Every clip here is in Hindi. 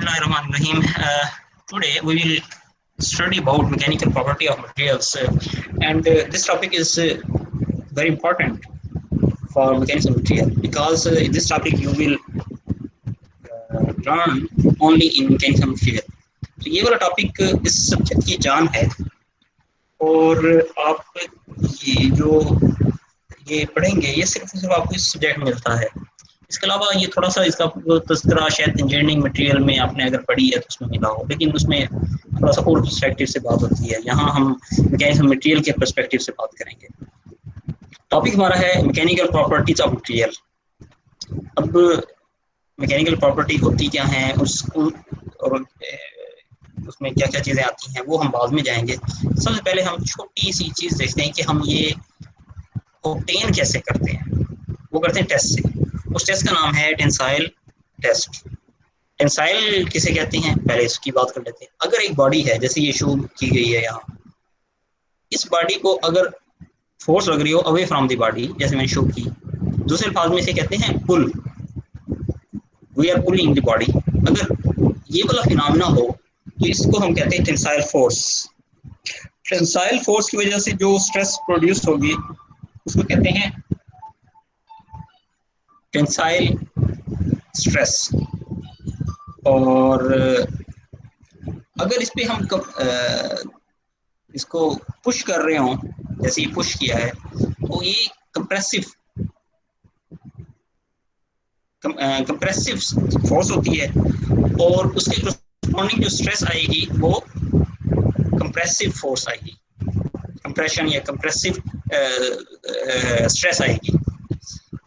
Bismillahirrahmanirrahim. Today we will study about mechanical property of materials, and this topic is very important for mechanical material because in this topic you will learn only in mechanical material. तो ये वाला टॉपिक इस सब्जेक्ट की जान है और आप ये पढ़ेंगे ये सिर्फ आपको इस सब्जेक्ट में मिलता है। इसके अलावा ये थोड़ा सा इसका तस्करा शायद इंजीनियरिंग मटेरियल में आपने अगर पढ़ी है तो उसमें मिला हो, लेकिन उसमें थोड़ा सा और पर्सपेक्टिव से बात होती है। यहाँ हम मैकेनिकल मटेरियल के पर्सपेक्टिव से बात करेंगे। टॉपिक हमारा है मैकेनिकल प्रॉपर्टीज ऑफ मटेरियल। अब मैकेनिकल प्रॉपर्टी होती क्या है, उसको और उसमें क्या क्या चीज़ें आती हैं वो हम बाद में जाएंगे। सबसे पहले हम छोटी सी चीज़ देखते हैं कि हम ये ऑब्टेन कैसे करते हैं। वो करते हैं टेस्ट से। उस टेस्ट का नाम है टेंसाइल टेस्ट। टेंसाइल किसे कहते हैं पहले इसकी बात कर लेते हैं। अगर एक बॉडी है, जैसे ये शो की गई है यहाँ, इस बॉडी को अगर फोर्स लग रही हो अवे फ्रॉम द बॉडी, जैसे मैंने शो की, दूसरे अल्फाज में इसे कहते हैं pull. We are pulling the body. अगर ये वाला फिनोमेना हो तो इसको हम कहते हैं टेंसाइल फोर्स। टेंसाइल फोर्स की वजह से जो स्ट्रेस प्रोड्यूस होगी उसको कहते हैं टेंसाइल स्ट्रेस। और अगर इस पे हम इसको पुश कर रहे हों, जैसे ये पुश किया है, तो ये कंप्रेसिव फोर्स होती है और उसके करस्पॉन्डिंग जो स्ट्रेस आएगी वो कंप्रेसिव फोर्स आएगी, कंप्रेशन या कंप्रेसिव स्ट्रेस आएगी।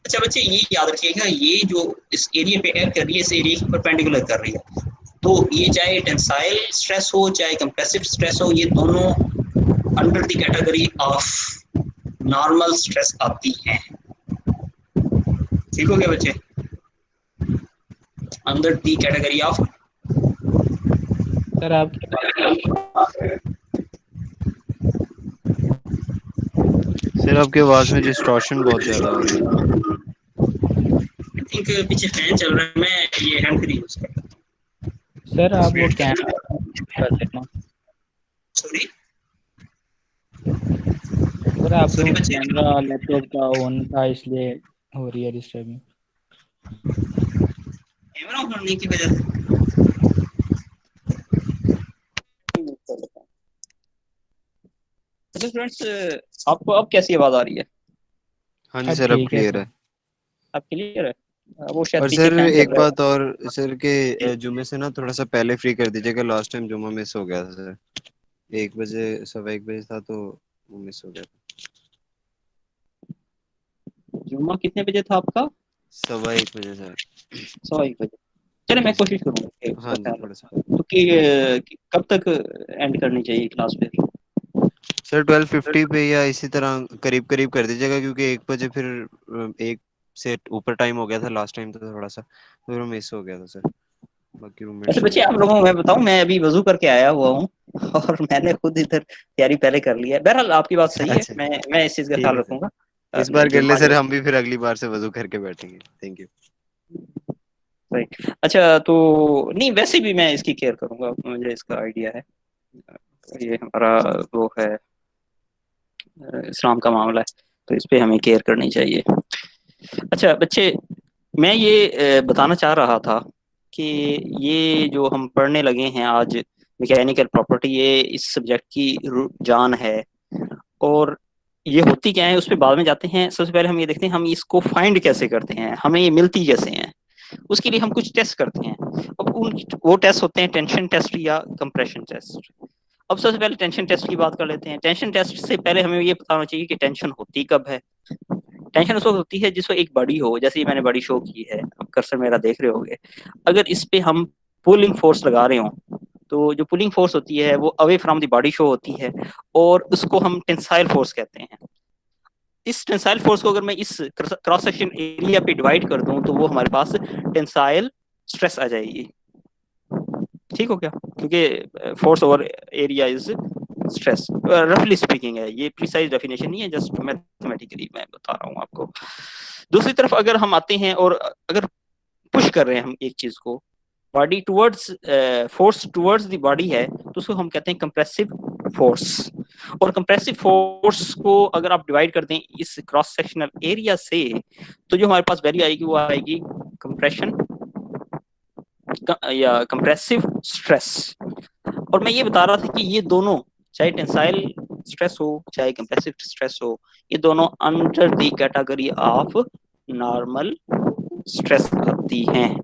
अच्छा बच्चे ये याद रखिएगा, ये जो इस एरिया पे एक्ट कर रही है इस एरिया के परपेंडिकुलर कर रही है, तो ये चाहे टेंसाइल स्ट्रेस हो चाहे कंप्रेसिव स्ट्रेस हो, ये दोनों under the category of normal stress आती हैं। ठीक हो गया बच्चे? Under the category of sir आपके आवाज में डिस्टॉर्शन बहुत ज्यादा हो रही है। आई थिंक पीछे फैन चल रहा है, मैं ये हैंड फ्री यूज कर रहा हूं। सर आप वो कैमरा कर लेना। सॉरी सर आपके कैमरा लैपटॉप का ऑन था इसलिए हो रही है डिस्टर्बिंग। कैमरा ऑन होने की वजह से अच्छा फ्रेंड्स, आपको अब कैसी आवाज आ रही है? हाँ जी सर, अब क्लियर है। अब क्लियर है। वो शायद और पीछे सर फैन एक चल रहा बात और सर के जुम्मे से ना थोड़ा सा पहले फ्री कर दीजिएगा। लास्ट टाइम जुम्मा मिस हो गया था सर, 1 बजे 1:15 था तो वो मिस हो गया था। जुम्मा कितने बजे था आपका? 1:15 बजे सर। 1:15 बजे। चले मैं कोशिश करूँगा। हाँ जी थोड़ा सा। तो कब तक एंड करनी चाहिए क्लास फिर? सर 12:50 पे या इसी तरह करीब करीब कर दीजिएगा, क्योंकि 1 बजे फिर 1 से ऊपर टाइम हो गया था लास्ट टाइम, तो थोड़ा सा फिर वो मिस हो गया था सर। बाकी अच्छा रूममेट्स बच्चे, आप लोगों को मैं बताऊं, मैं अभी वजू करके आया हुआ हूँ और मैंने खुद इधर तैयारी पहले कर ली है। बहरहाल आपकी बात सही है, अच्छा मैं इस चीज़ का ठीक ख्याल है रखूंगा। सर, इस बार कर ले सर, हम भी फिर अगली बार से वजू करके बैठेंगे। Thank you. अच्छा तो नहीं, वैसे भी मैं इसकी केयर करूंगा, मुझे इसका आइडिया है। ये हमारा वो है इस्लाम का मामला है, तो इस पे हमें केयर करनी चाहिए। अच्छा बच्चे, मैं ये बताना चाह रहा था कि ये जो हम पढ़ने लगे हैं आज मैकेनिकल प्रॉपर्टी, ये इस सब्जेक्ट की जान है। और ये होती क्या है उस पर बाद में जाते हैं। सबसे पहले हम ये देखते हैं हम इसको फाइंड कैसे करते हैं, हमें ये मिलती कैसे हैं। उसके लिए हम कुछ टेस्ट करते हैं। अब वो टेस्ट होते हैं टेंशन टेस्ट या कंप्रेशन टेस्ट। अब सबसे पहले टेंशन टेस्ट की बात कर लेते हैं। टेंशन टेस्ट से पहले हमें ये पता होना चाहिए कि टेंशन होती कब है। टेंशन उस वक्त होती है जिस वक्त एक बॉडी हो, जैसे ये मैंने बॉडी शो की है, अब कर्सर मेरा देख रहे होंगे। अगर इस पे हम पुलिंग फोर्स लगा रहे हो तो जो पुलिंग फोर्स होती है वो away from the body show होती है और उसको हम टेंसाइल फोर्स कहते हैं। इस टेंसाइल फोर्स को अगर मैं इस क्रॉस सेक्शन एरिया पे डिवाइड कर दूं तो वो हमारे पास टेंसाइल स्ट्रेस आ जाएगी। ठीक हो क्या? क्योंकि force over area is stress, रफली स्पीकिंग है, ये प्रिसाइज डेफिनेशन नहीं है, जस्ट मैथमेटिकली मैं बता रहा हूँ आपको। दूसरी तरफ अगर हम आते हैं और अगर पुश कर रहे हैं हम एक चीज को, body towards force towards the body है तो उसको हम कहते हैं कंप्रेसिव फोर्स। और कंप्रेसिव फोर्स को अगर आप डिवाइड कर दें इस क्रॉस सेक्शनल एरिया से तो जो हमारे पास वैल्यू आएगी वो आएगी कंप्रेशन या कंप्रेसिव स्ट्रेस। और मैं ये बता रहा था कि ये दोनों चाहे टेंसाइल स्ट्रेस हो चाहे कंप्रेसिव स्ट्रेस हो ये दोनों under the category of normal stress आती हैं।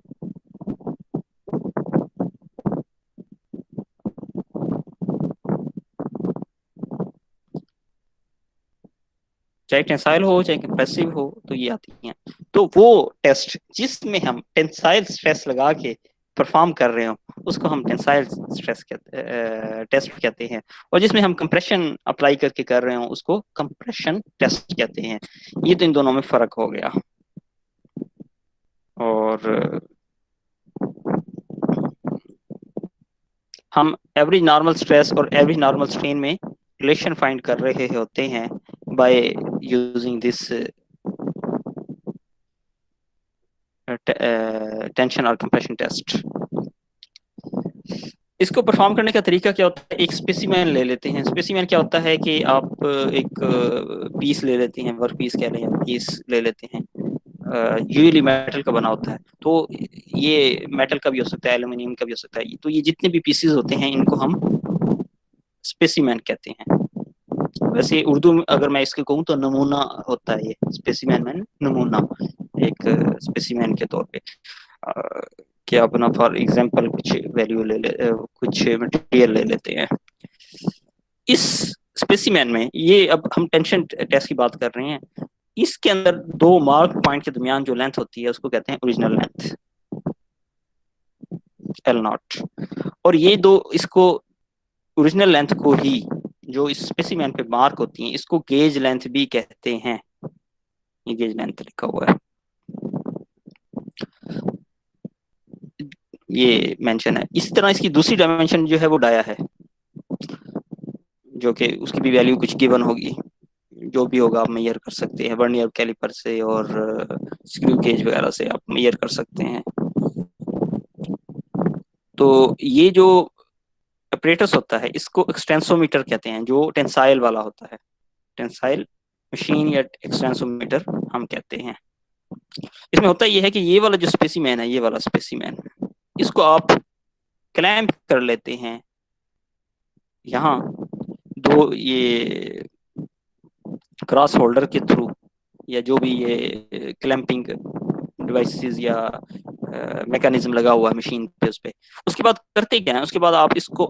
चाहे टेंसाइल हो चाहे कंप्रेसिव हो तो ये आती हैं। तो वो टेस्ट जिसमें हम टेंसाइल स्ट्रेस लगा के परफॉर्म कर रहे हो उसको हम टेंसाइल स्ट्रेस टेस्ट कहते हैं और जिसमें हम कंप्रेशन अप्लाई करके कर रहे हो उसको कंप्रेशन टेस्ट कहते हैं। ये तो इन दोनों में फर्क हो गया। और हम एवरेज नॉर्मल स्ट्रेस और एवरेज नॉर्मल स्ट्रेन में रिलेशन फाइंड कर रहे होते हैं बाय यूजिंग दिस टेंशन और कंप्रेशन टेस्ट। इसको परफॉर्म करने का तरीका क्या होता है, एक स्पेसिमेन ले लेते हैं। स्पेसिमेन क्या होता है कि आप एक पीस ले लेते हैं, वर्क पीस कह लें, पीस ले लेते हैं, यूजली मेटल का बना होता है। तो ये मेटल का भी हो सकता है, एल्यूमिनियम का भी हो सकता है। तो ये जितने भी पीसेस होते हैं इनको हम स्पेसिमेन कहते हैं। वैसे उर्दू में अगर मैं इसके कहूँ तो नमूना होता है, ये स्पेसिमेन में नमूना एक स्पेसिमेन के तौर पे कि अपना फॉर एग्जांपल कुछ वैल्यू कुछ मटेरियल ले लेते हैं। इस स्पेसिमेन में ये अब हम टेंशन टेस्ट की बात कर रहे हैं, इसके अंदर दो मार्क पॉइंट के दरमियान जो लेंथ होती है उसको कहते हैं ओरिजिनल लेंथ L0। और ये दो इसको ओरिजिनल लेंथ को ही जो इस स्पेसिमेन पे मार्क होती हैं इसको गेज लेंथ भी कहते हैं। ये गेज लेंथ लिखा हुआ है, ये मेंशन है। इसी तरह इसकी दूसरी डायमेंशन जो है वो डाया है, जो कि उसकी भी वैल्यू कुछ गिवन होगी, जो भी होगा आप मेजर कर सकते हैं वर्नियर कैलिपर से और स्क्रू गेज वगैरह से आप मेजर कर सकते हैं। तो ये जो अपरेटस होता है इसको एक्सटेंसोमीटर कहते हैं, जो टेंसाइल वाला होता है, टेंसाइल मशीन या एक्सटेंसोमीटर हम कहते हैं। इसमें होता ये है कि ये वाला जो स्पेसिमेन है, ये वाला स्पेसिमेन, इसको आप क्लैंप कर लेते हैं यहाँ दो ये क्रॉस होल्डर के थ्रू, या जो भी ये क्लैंपिंग डिवाइसेस या मैकेनिज्म लगा हुआ है मशीन पे उस पे। उसके बाद करते क्या है, उसके बाद आप इसको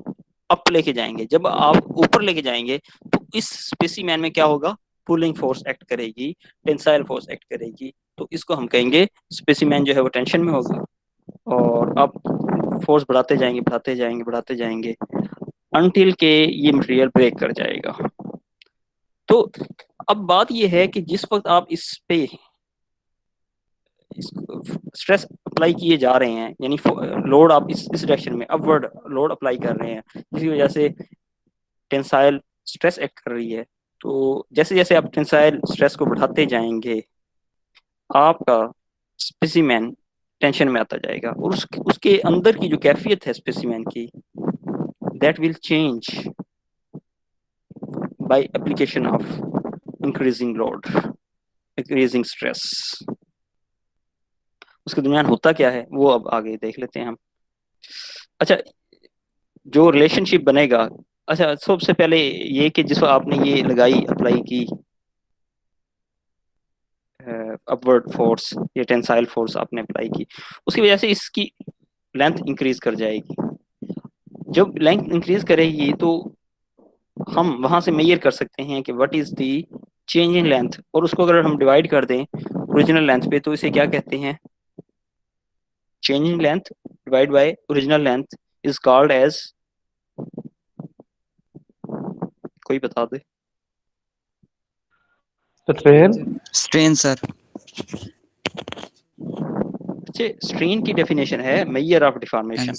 अप लेके जाएंगे। जब आप ऊपर लेके जाएंगे तो इस स्पेसिमेन में क्या होगा, पुलिंग फोर्स एक्ट करेगी, टेंसाइल फोर्स एक्ट करेगी। तो इसको हम कहेंगे स्पेसिमेन जो है वो टेंशन में होगा और आप फोर्स बढ़ाते जाएंगे बढ़ाते जाएंगे बढ़ाते जाएंगे अनटिल के ये मटेरियल ब्रेक कर जाएगा। तो अब बात ये है कि जिस वक्त आप इस पे स्ट्रेस अप्लाई किए जा रहे हैं, यानी लोड आप इस डायरेक्शन में अपवर्ड लोड अप्लाई कर रहे हैं, जिसकी वजह से टेंसाइल स्ट्रेस एक्ट कर रही है। तो जैसे जैसे आप टेंसाइल स्ट्रेस को बढ़ाते जाएंगे आपका स्पेसिमेन टेंशन में आता जाएगा और उसके अंदर की जो कैफियत है स्पेसिमेन की, that will change by application of increasing load, increasing stress. उसके दरमियान होता क्या है वो अब आगे देख लेते हैं हम। अच्छा, जो रिलेशनशिप बनेगा, अच्छा सबसे पहले ये कि जिसको आपने ये लगाई अप्लाई की अपवर्ड फोर्स, ये टेंसाइल फोर्स आपने अप्लाई की, उसकी वजह से इसकी लेंथ इंक्रीज कर जाएगी। जब लेंथ इंक्रीज करेगी तो हम वहां से मेजर कर सकते हैं कि what is the change in length, और उसको अगर हम डिवाइड कर दें ओरिजिनल लेंथ पे तो इसे क्या कहते हैं, change in length divided by original length is called as, कोई बता दे। Strain sir. अच्छा, स्ट्रेन की डेफिनेशन है measure of deformation.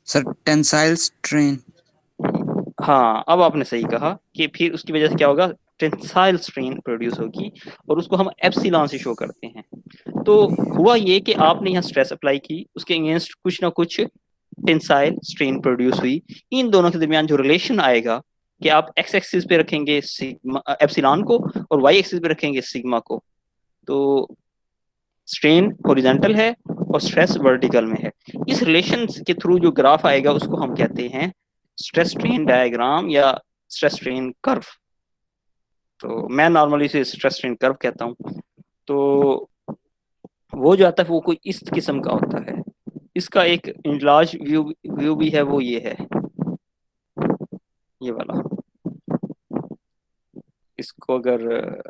Sir tensile strain. हाँ, अब आपने सही कहा कि फिर उसकी वजह से क्या होगा, टेंसाइल स्ट्रेन प्रोड्यूस होगी और उसको हम एप्सिलॉन से शो करते हैं। तो हुआ ये कि आपने यहाँ स्ट्रेस अप्लाई की, उसके अगेंस्ट कुछ ना कुछ टेंसाइल स्ट्रेन प्रोड्यूस हुई। इन दोनों के दरमियान जो रिलेशन आएगा कि आप एक्स एक्सिस पे रखेंगे सिग्मा एप्सिलॉन को और वाई एक्सिस पे रखेंगे सिग्मा को, तो स्ट्रेन हॉरिजॉन्टल है और स्ट्रेस वर्टिकल में है। इस रिलेशन के थ्रू जो ग्राफ आएगा उसको हम कहते हैं स्ट्रेस स्ट्रेन डायग्राम या स्ट्रेस स्ट्रेन कर्व। तो मैं नॉर्मली इसे स्ट्रेस स्ट्रेन कर्व कहता हूँ। तो वो जो आता है वो कोई इस किस्म का होता है। इसका एक इंलार्ज व्यू भी है, वो ये है, ये वाला। इसको अगर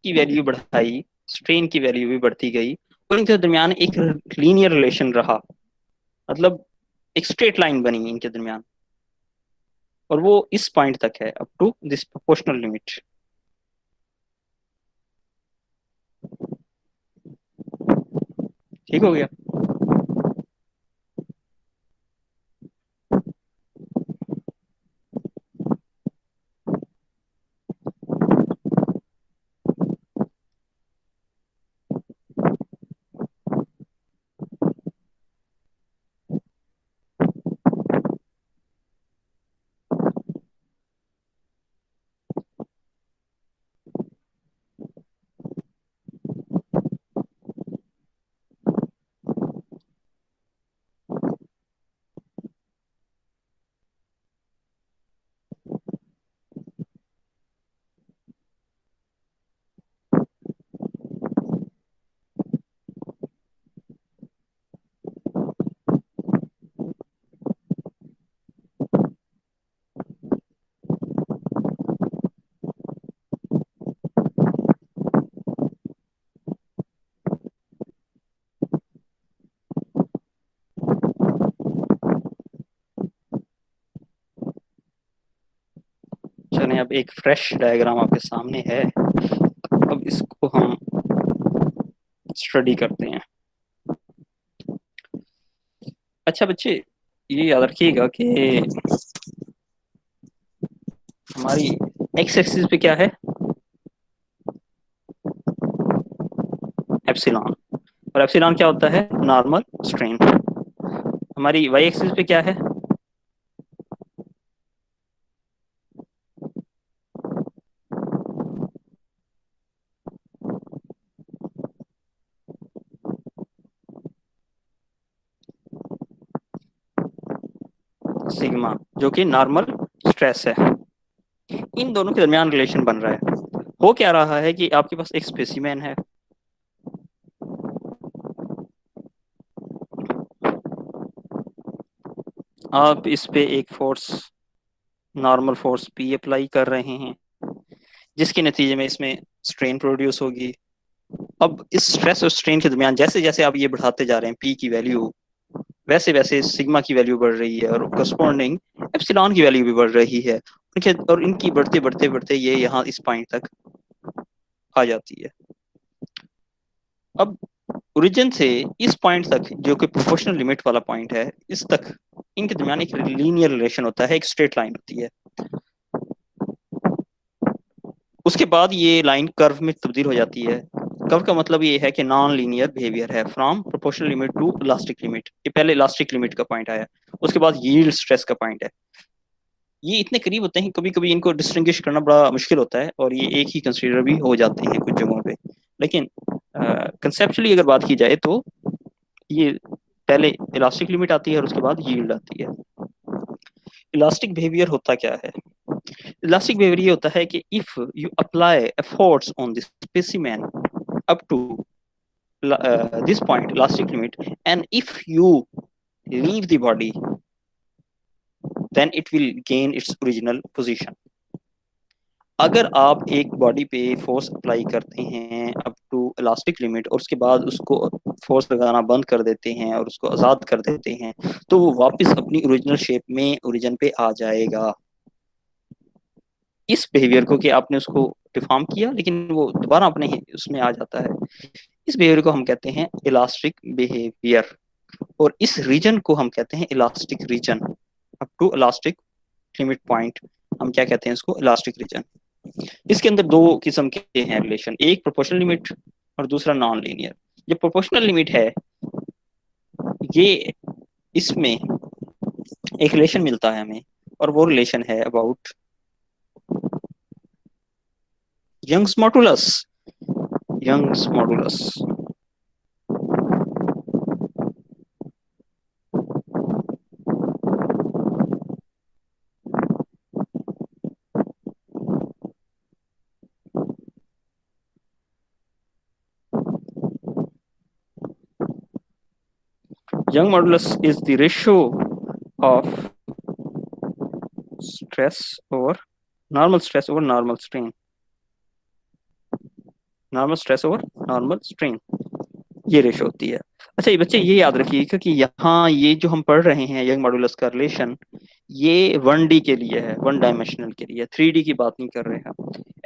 की वैल्यू बढ़ाई, स्ट्रेन की वैल्यू भी बढ़ती गई और इनके दरमियान एक लीनियर रिलेशन रहा, मतलब एक स्ट्रेट लाइन बनी इनके दरमियान, और वो इस पॉइंट तक है, up to this proportional limit. ठीक हो गया। चलें, अब एक फ्रेश डायग्राम आपके सामने है, अब इसको हम स्टडी करते हैं। अच्छा बच्चे, ये याद रखिएगा कि हमारी एक्स एक्सिस पे क्या है, एप्सिलॉन, और एप्सिलॉन क्या होता है, नॉर्मल स्ट्रेन। हमारी वाई एक्सिस पे क्या है, सिग्मा, जो कि नॉर्मल स्ट्रेस है। इन दोनों के दरमियान रिलेशन बन रहा है। हो क्या रहा है कि आपके पास एक स्पेसिमेन है, आप इस पे एक force, normal force P apply कर रहे हैं, जिसके नतीजे में इसमें स्ट्रेन प्रोड्यूस होगी। अब इस स्ट्रेस और स्ट्रेन के दरमियान जैसे जैसे आप ये बढ़ाते जा रहे हैं पी की वैल्यू, वैसे वैसे सिग्मा की वैल्यू बढ़ रही है और करस्पॉन्डिंग एप्सिलॉन की वैल्यू भी बढ़ रही है। और इनकी बढ़ते बढ़ते बढ़ते ये यहाँ इस पॉइंट तक आ जाती है। अब ओरिजिन से इस पॉइंट तक, जो कि प्रोपोर्शनल लिमिट वाला पॉइंट है, इस तक इनके दरमियान एक लीनियर रिलेशन होता है, एक स्ट्रेट लाइन होती है। उसके बाद ये लाइन कर्व में तब्दील हो जाती है। कर्व का मतलब ये है कि नॉन लीनियर बिहेवियर है, from proportional limit to elastic limit. ये पहले इलास्टिक लिमिट का पॉइंट आया, उसके बाद यील्ड स्ट्रेस का पॉइंट है। ये इतने करीब होते हैं, कभी कभी इनको डिस्टिंग्विश करना बड़ा मुश्किल होता है और ये एक ही कंसीडर भी हो जाते हैं कुछ जगहों पे। लेकिन कंसेप्चुअली अगर बात की जाए तो ये पहले इलास्टिक लिमिट आती है और उसके बाद यील्ड आती है। इलास्टिक बिहेवियर होता क्या है, इलास्टिक बिहेवियर ये होता है कि if you apply efforts on this specimen up to this point, elastic limit, and if you leave the body, then it will gain its original position. अगर आप एक बॉडी पे फोर्स अप्लाई करते हैं अप टू इलास्टिक लिमिट और उसके बाद उसको फोर्स लगाना बंद कर देते हैं और उसको आज़ाद कर देते हैं, तो वो वापस अपनी ओरिजिनल शेप में ओरिजिन पे आ जाएगा। इस बिहेवियर को कि आपने उसको डिफॉर्म किया लेकिन वो दोबारा अपने उसमें आ जाता है, इस बिहेवियर को हम कहते हैं इलास्टिक बिहेवियर। और इस रीजन को हम कहते हैं elastic region. Up to elastic limit point हम क्या कहते हैं इसको, इलास्टिक रीजन। इसके अंदर दो किस्म के हैं रिलेशन, एक प्रोपोर्शनल लिमिट और दूसरा नॉन लीनियर। जो प्रोपोर्शनल लिमिट है ये, इसमें एक रिलेशन मिलता है हमें, और वो रिलेशन है about Young's modulus. Young's modulus young modulus is the ratio of stress over normal stress over normal strain, normal stress over normal strain, ये रेशो होती है। अच्छा ये बच्चे ये याद रखिएगा कि यहाँ ये जो हम पढ़ रहे हैं यंग मॉडुलस का रिलेशन, ये 1D के लिए है, 1 डायमेंशनल के लिए, 3D की बात नहीं कर रहे हैं।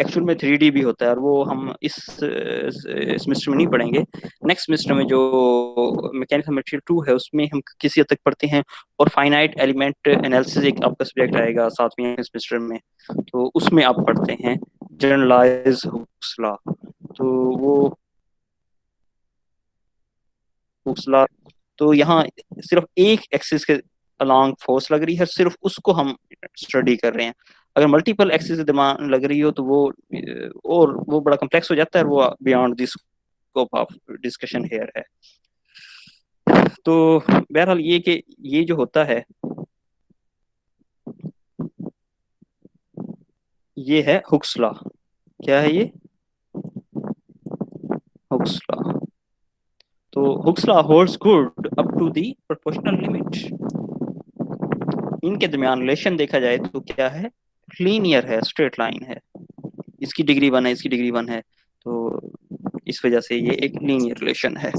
एक्चुअल में 3D भी होता है और वो हम इस सेमेस्टर में नहीं पढ़ेंगे। नेक्स्ट सेमेस्टर में जो मैकेनिकल मटेरियल 2 है उसमें हम किसी हद तक पढ़ते हैं, और फाइनाइट एलिमेंट एनालिसिस एक आपका सब्जेक्ट आएगा 7वें सेमेस्टर में, तो उसमें आप पढ़ते हैं जनरलाइज हुक्स लॉ। तो वो हुक्स लॉ, तो यहाँ सिर्फ एक एक्सिस के अलोंग फोर्स लग रही है, सिर्फ उसको हम स्टडी कर रहे हैं। अगर मल्टीपल एक्सिस डिमांड लग रही हो तो वो और वो बड़ा कम्प्लेक्स हो जाता है, वो beyond this scope of discussion here है। तो बहरहाल ये कि ये जो होता है ये है हुक्स लॉ। क्या है ये? Hooke's law. तो Hooke's law holds good up to the proportional limit. इनके दरमियान रिलेशन देखा जाए तो क्या है, लीनियर है, स्ट्रेट लाइन है। इसकी डिग्री 1 है, इसकी डिग्री 1 है, तो इस वजह से ये एक लीनियर रिलेशन है।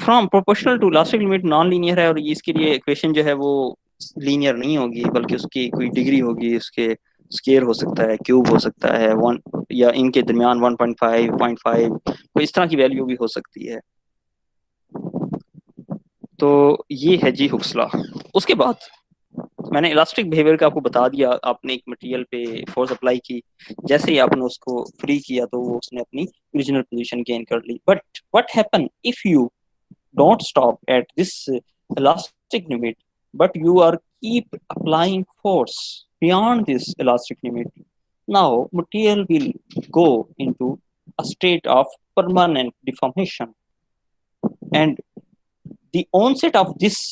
From proportional to elastic limit non linear है, और इसके लिए इक्वेशन जो है वो लीनियर नहीं होगी, बल्कि उसकी कोई डिग्री होगी, उसके स्केयर हो सकता है, क्यूब हो सकता है, 1 या इनके दरमियान 1.5, 0.5, तो इस तरह की वैल्यू भी हो सकती है। तो ये है जी हुक्स लॉ। उसके बाद मैंने इलास्टिक बिहेवियर का आपको बता दिया। आपने एक मटेरियल पे फोर्स अप्लाई की, जैसे ही आपने उसको फ्री किया तो वो उसने अपनी ओरिजिनल पोजीशन गेन कर ली। But what happen if you don't stop at this elastic limit, but you are keep applying force beyond this elastic limit. Now material will go into a state of permanent deformation, and the onset of this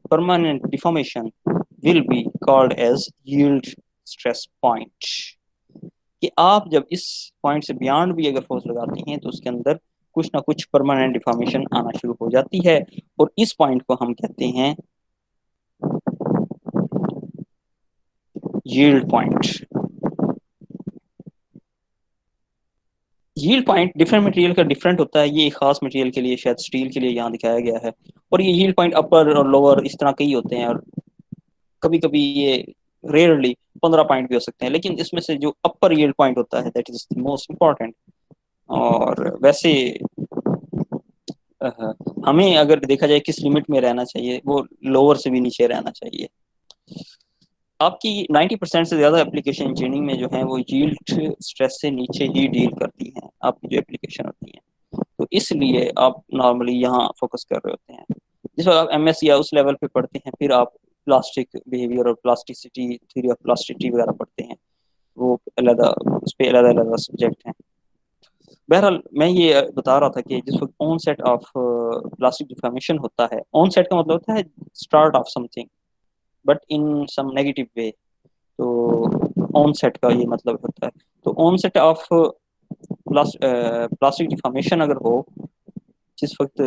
permanent deformation will be called as yield stress point। कि आप जब इस पॉइंट से बियॉन्ड भी अगर फोर्स लगाती हैं तो उसके अंदर कुछ ना कुछ परमानेंट डिफॉर्मेशन आना शुरू हो जाती है, और इस पॉइंट को हम कहते हैं yield point. Yield point different material का डिफरेंट होता है। ये खास मटेरियल के लिए, शायद स्टील के लिए यहाँ दिखाया गया है। और ये यील्ड पॉइंट अपर और लोअर इस तरह के ही होते हैं, और कभी कभी ये रेयरली 15 पॉइंट भी हो सकते हैं, लेकिन इसमें से जो अपर यील्ड पॉइंट होता है that is the most important. और वैसे हमें अगर देखा जाए किस लिमिट में रहना चाहिए, वो लोअर से भी नीचे रहना चाहिए। आपकी 90% से ज़्यादा एप्लीकेशन इंजीनियरिंग में जो है वो यील्ड स्ट्रेस से नीचे ही डील करती हैं आपकी जो एप्लीकेशन होती हैं। तो इसलिए आप नॉर्मली यहाँ फोकस कर रहे होते हैं। जिस वक्त आप एमएस या उस लेवल पे पढ़ते हैं, फिर आप प्लास्टिक बिहेवियर और प्लास्टिसिटी, थ्योरी ऑफ प्लास्टिसिटी वगैरह पढ़ते हैं, वो अलग उस पर अलग अलग सब्जेक्ट हैं। बहरहाल मैं ये बता रहा था कि जिस वक्त onset of plastic deformation होता है, ऑन सेट का मतलब होता है start of something but in some negative way, तो ऑन सेट का ये मतलब होता है। तो onset of plastic deformation अगर हो, जिस वक्त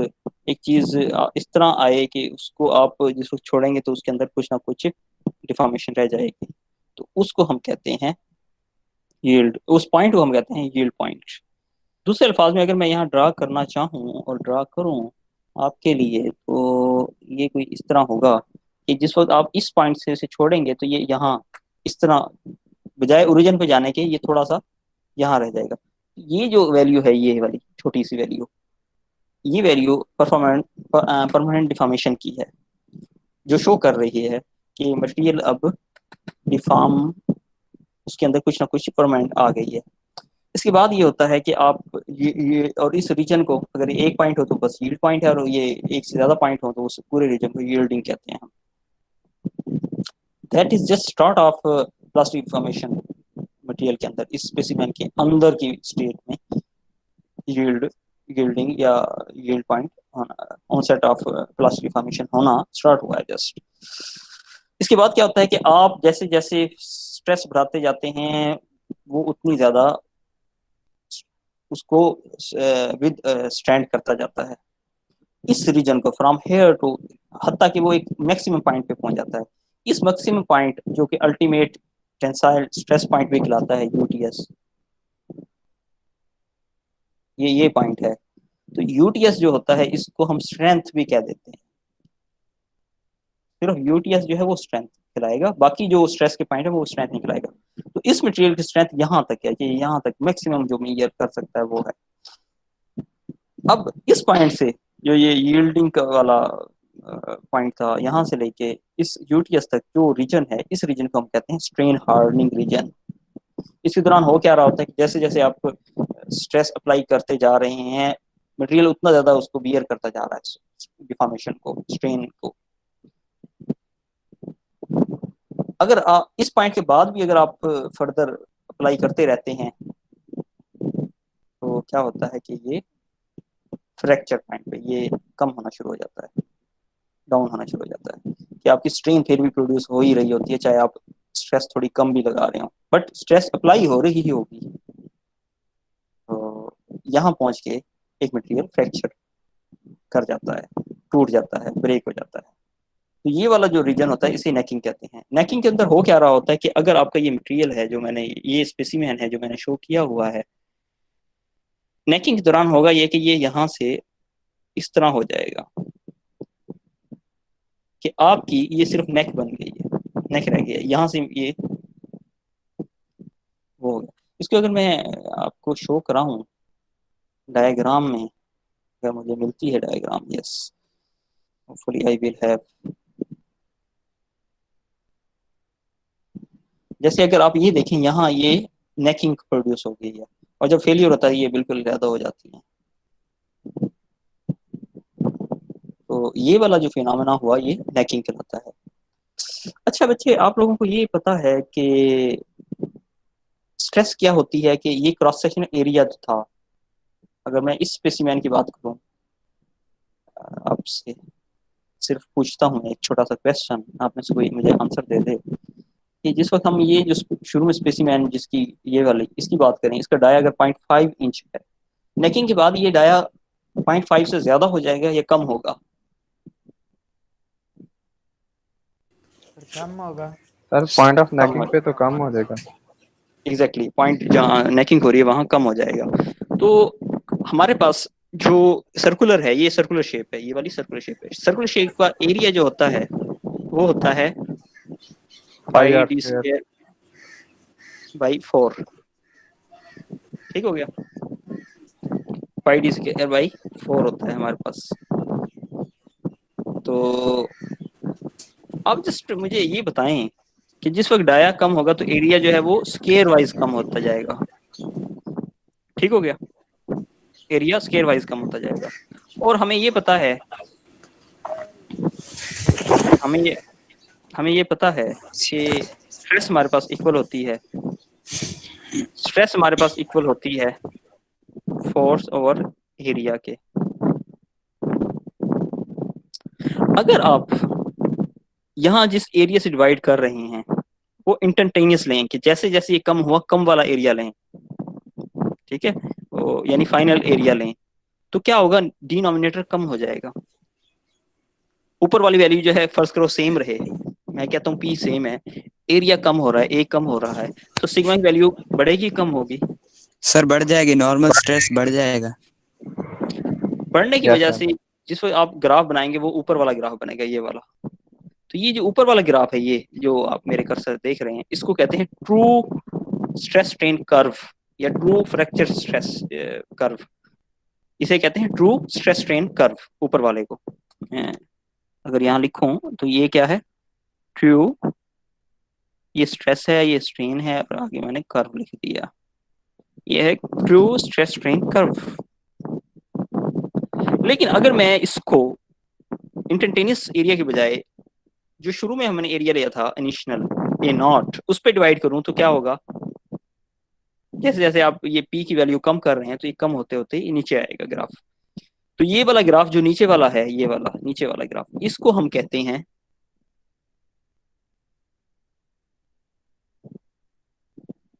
एक चीज़ इस तरह आए कि उसको आप जिस वक्त छोड़ेंगे तो उसके अंदर कुछ ना कुछ डिफॉर्मेशन रह जाएगी, तो उसको हम कहते हैं यील्ड, उस पॉइंट को हम कहते हैं यील्ड पॉइंट। दूसरे अल्फाज में अगर मैं यहाँ ड्रा करना चाहूँ और ड्रा करूँ आपके लिए, तो ये कोई इस तरह होगा कि जिस वक्त आप इस पॉइंट से इसे छोड़ेंगे तो ये यहाँ इस तरह बजाय ओरिजिन पे जाने के ये थोड़ा सा यहाँ रह जाएगा। ये जो वैल्यू है, ये वाली छोटी सी वैल्यू, ये वैल्यू परमानेंट डिफॉर्मेशन की है, जो शो कर रही है कि मटेरियल अब डिफॉर्म, उसके अंदर कुछ ना कुछ परमानेंट आ गई है। इसके बाद ये होता है कि आप ये और इस रीजन को, अगर एक पॉइंट हो तो बस यील्ड पॉइंट है, और ये एक से ज्यादा पॉइंट हो तो उस पूरे रीजन को यील्डिंग कहते हैं हम। That is just start of plastic formation material के अंदर, इस स्पेसिमेन के अंदर की स्टेट में यील्डिंग या yield point onset of plastic formation होना स्टार्ट हुआ है जस्ट। इसके बाद क्या होता है कि आप जैसे जैसे स्ट्रेस बढ़ाते जाते हैं, वो उतनी ज्यादा उसको विद स्ट्रैंड करता जाता है इस रीजन को, फ्रॉम हेयर टू, हत्ता कि वो एक मैक्सिमम पॉइंट पे पहुंच जाता है। इस मैक्सिमम पॉइंट जो कि अल्टीमेट टेंसाइल स्ट्रेस पॉइंट भी कहलाता है, यूटीएस, ये पॉइंट है। तो यूटीएस जो होता है, इसको हम स्ट्रेंथ भी कह देते हैं। सिर्फ यूटीएस जो है वो स्ट्रेंथ खिलाएगा, बाकी जो स्ट्रेस के पॉइंट है वो स्ट्रेंथ नहीं खिलाएगा। तो इस मटेरियल की स्ट्रेंथ यहाँ तक है कि यहाँ तक मैक्सिमम जो मेजर कर सकता है वो है। अब इस पॉइंट से जो ये यील्डिंग वाला पॉइंट था, यहाँ से लेके इस यूटीएस तक जो रीजन है, इस रीजन को हम कहते हैं स्ट्रेन हार्डनिंग रीजन। इसके दौरान हो क्या रहा होता है कि जैसे जैसे आप स्ट्रेस अप्लाई करते जा रहे हैं, मटेरियल उतना ज्यादा उसको बियर करता जा रहा है डिफॉर्मेशन को, स्ट्रेन को। अगर आप इस पॉइंट के बाद भी अगर आप फर्दर अप्लाई करते रहते हैं तो क्या होता है कि ये फ्रैक्चर पॉइंट पे ये कम होना शुरू हो जाता है, डाउन होना शुरू हो जाता है, कि आपकी स्ट्रेन फिर भी प्रोड्यूस हो ही रही होती है, चाहे आप स्ट्रेस थोड़ी कम भी लगा रहे हो, बट स्ट्रेस अप्लाई हो रही ही होगी। तो यहाँ पहुंच के एक मटेरियल फ्रैक्चर कर जाता है, टूट जाता है, ब्रेक हो जाता है। तो ये वाला जो रीजन होता है इसे नेकिंग कहते हैं। नेकिंग के अंदर हो क्या रहा होता है कि अगर आपका ये मटेरियल है, जो मैंने ये स्पेसिमेन है जो मैंने शो किया हुआ है, नेकिंग के दौरान होगा ये कि ये यहाँ से इस तरह हो जाएगा कि आपकी ये सिर्फ नेक बन गई है, नेक रह गया, यहाँ से ये वो हो गया। इसको अगर मैं आपको शो कराऊं डायग्राम में, अगर मुझे मिलती है diagram, yes hopefully I will have. जैसे अगर आप ये देखें, यहाँ ये नेकिंग प्रोड्यूस हो गई है, और जब फेलियर होता है ये बिल्कुल ज्यादा हो जाती है। तो ये वाला जो फिनोमेना हुआ ये नेकिंग कहलाता है। अच्छा बच्चे, आप लोगों को ये पता है कि स्ट्रेस क्या होती है, कि ये क्रॉस सेक्शनल एरिया जो था, अगर मैं इस स्पेसिमेन की बात करूं, आपसे सिर्फ पूछता हूँ एक छोटा सा क्वेश्चन, आप में से कोई मुझे आंसर दे दे कि जिस वक्त हम ये जो शुरू में स्पेसिमेन जिसकी ये वाली इसकी बात करें, इसका डाया अगर 0.5 इंच है, नेकिंग के बाद ये डाया 0.5 से ज्यादा हो जाएगा या कम होगा? कम होगा sir. Point of come necking हो, पे तो कम हो जाएगा। एग्जैक्टली पॉइंट जहाँ नेकिंग हो रही है वहां कम हो जाएगा। तो हमारे पास जो सर्कुलर है, ये सर्कुलर शेप है, ये वाली सर्कुलर शेप है, सर्कुलर शेप का एरिया जो होता है वो होता है pi pi R D square. Square by 4। ठीक हो गया, पाई डी स्क्वायर बाई 4 होता है हमारे पास। तो आप जस्ट मुझे ये बताएं कि जिस वक्त डाया कम होगा तो एरिया जो है वो स्केयर वाइज कम होता जाएगा। ठीक हो गया, एरिया स्केयर वाइज कम होता जाएगा। और हमें ये पता है, हमें ये पता है कि स्ट्रेस हमारे पास इक्वल होती है, स्ट्रेस हमारे पास इक्वल होती है फोर्स ओवर एरिया के। अगर आप यहाँ जिस एरिया से डिवाइड कर रहे हैं वो इंस्टेंटेनियस लें, कि जैसे जैसे ये कम हुआ कम वाला एरिया लें, ठीक है, तो यानी फाइनल एरिया लें, तो क्या होगा, डिनोमिनेटर कम हो जाएगा। ऊपर वाली वैल्यू जो है फर्स्ट करो सेम रहे, मैं कहता हूँ पी सेम है, एरिया कम हो रहा है, ए कम हो रहा है, तो सिग्मा की वैल्यू बढ़ेगी कम होगी? सर बढ़ जाएगी, नॉर्मल स्ट्रेस बढ़ जाएगा। बढ़ने की यस वजह सर। से जिस वक्त आप ग्राफ बनाएंगे वो ऊपर वाला ग्राफ बनेगा, ये वाला, तो ये जो ऊपर वाला ग्राफ है, ये जो आप मेरे कर्सर देख रहे हैं, इसको कहते हैं ट्रू स्ट्रेस स्ट्रेन कर्व या ट्रू फ्रैक्चर स्ट्रेस कर्व। इसे कहते हैं ट्रू स्ट्रेस स्ट्रेन कर्व, ऊपर वाले को। अगर यहाँ लिखूं तो ये क्या है, ट्रू, ये स्ट्रेस है, ये स्ट्रेन है, और आगे मैंने कर्व लिख दिया, ये है ट्रू स्ट्रेस स्ट्रेन कर्व। लेकिन अगर मैं इसको इंस्टेंटेनियस एरिया के बजाय जो शुरू में हमने एरिया लिया था इनिशियल ए नॉट, उस पर डिवाइड करूं तो क्या होगा, जैसे जैसे आप ये पी की वैल्यू कम कर रहे हैं तो ये कम होते होते ही नीचे आएगा ग्राफ। तो ये वाला ग्राफ जो नीचे वाला है, ये वाला नीचे वाला ग्राफ, इसको हम कहते हैं,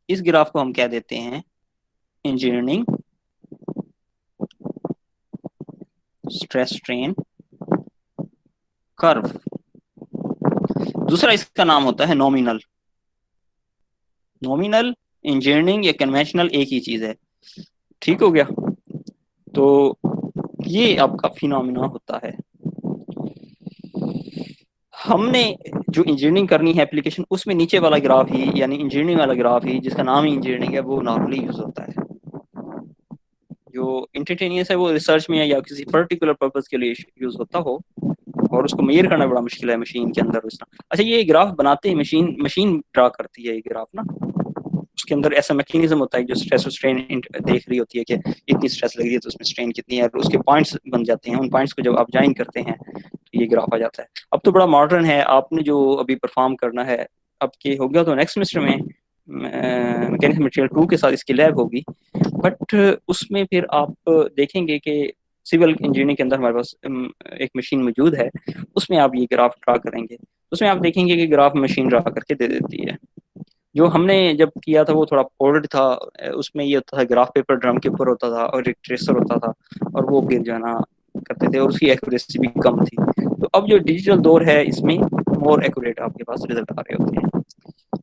इस ग्राफ को हम कह देते हैं इंजीनियरिंग स्ट्रेस स्ट्रेन कर्व। दूसरा इसका नाम होता है नॉमिनल। नॉमिनल, इंजीनियरिंग या कन्वेंशनल एक ही चीज है, ठीक हो गया। तो ये आपका फिनोमिना होता है। हमने जो इंजीनियरिंग करनी है एप्लीकेशन, उसमें नीचे वाला ग्राफ ही, यानी इंजीनियरिंग वाला ग्राफ ही, जिसका नाम ही इंजीनियरिंग है, वो नॉर्मली यूज होता है। जो इंटरटेनियस है वो रिसर्च में या किसी पर्टिकुलर पर्पस के लिए यूज होता हो, और उसको मेजर करना बड़ा मुश्किल है मशीन के अंदर उसना। अच्छा, ये ग्राफ बनाते हैं मशीन ड्रा करती है ये ग्राफ ना, उसके अंदर ऐसा मैकेनिज्म होता है जो स्ट्रेस और स्ट्रेन देख रही होती है कि इतनी स्ट्रेस लग रही है तो उसमें स्ट्रेन कितनी है, और उसके पॉइंट्स बन जाते हैं। उन पॉइंट्स को जब आप ज्वाइन करते हैं तो ये ग्राफ आ जाता है। अब तो बड़ा मॉडर्न है, आपने जो अभी परफॉर्म करना है, अब के हो गया तो नेक्स्ट सेमेस्टर में मैकेनिकल मटेरियल 2 के साथ इसकी लैब होगी, बट उसमें फिर आप देखेंगे कि सिविल इंजीनियरिंग के अंदर हमारे पास एक मशीन मौजूद है, उसमें आप ये ग्राफ ड्रा करेंगे, उसमें आप देखेंगे कि ग्राफ मशीन ड्रा करके दे देती है। जो हमने जब किया था वो थोड़ा ओल्ड था, उसमें ये होता था ग्राफ पेपर ड्रम के ऊपर होता था और एक ट्रेसर होता था, और वो फिर जो है ना करते थे, और उसकी एक्यूरेसी भी कम थी। तो अब जो डिजिटल दौर है, इसमें मोर एक्यूरेट आपके पास रिजल्ट आ रहे होते हैं।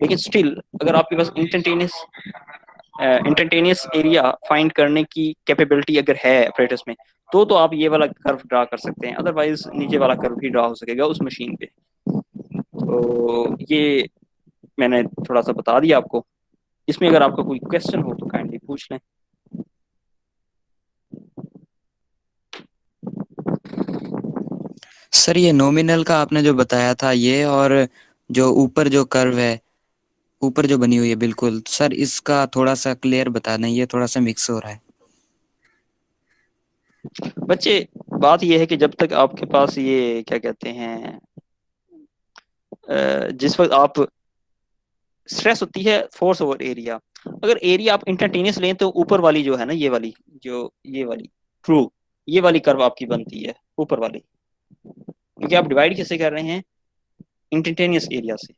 लेकिन स्टिल अगर आपके पास इंस्टेंटेनियस एरिया फाइंड करने की कैपेबिलिटी अगर है ऑपरेटर्स में, तो आप ये वाला कर्व ड्रा कर सकते हैं, अदरवाइज नीचे वाला कर्व ही ड्रा हो सकेगा उस मशीन पे। तो ये मैंने थोड़ा सा बता दिया आपको। इसमें अगर आपका कोई क्वेश्चन हो तो काइंडली पूछ लें। सर ये नॉमिनल का आपने जो बताया था ये, और जो ऊपर जो कर्व है, ऊपर जो बनी हुई है बिल्कुल, सर इसका थोड़ा सा क्लियर बता दें, ये थोड़ा सा मिक्स हो रहा है। बच्चे, बात ये है कि जब तक आपके पास ये क्या कहते हैं, जिस वक्त आप स्ट्रेस होती है फोर्स ओवर एरिया, अगर एरिया आप इंस्टेंटेनियस लें तो ऊपर वाली जो है ना, ये वाली, जो ये वाली ट्रू, ये वाली कर्व आपकी बनती है ऊपर वाली, क्योंकि आप डिवाइड कैसे कर रहे हैं, इंस्टेंटेनियस एरिया से,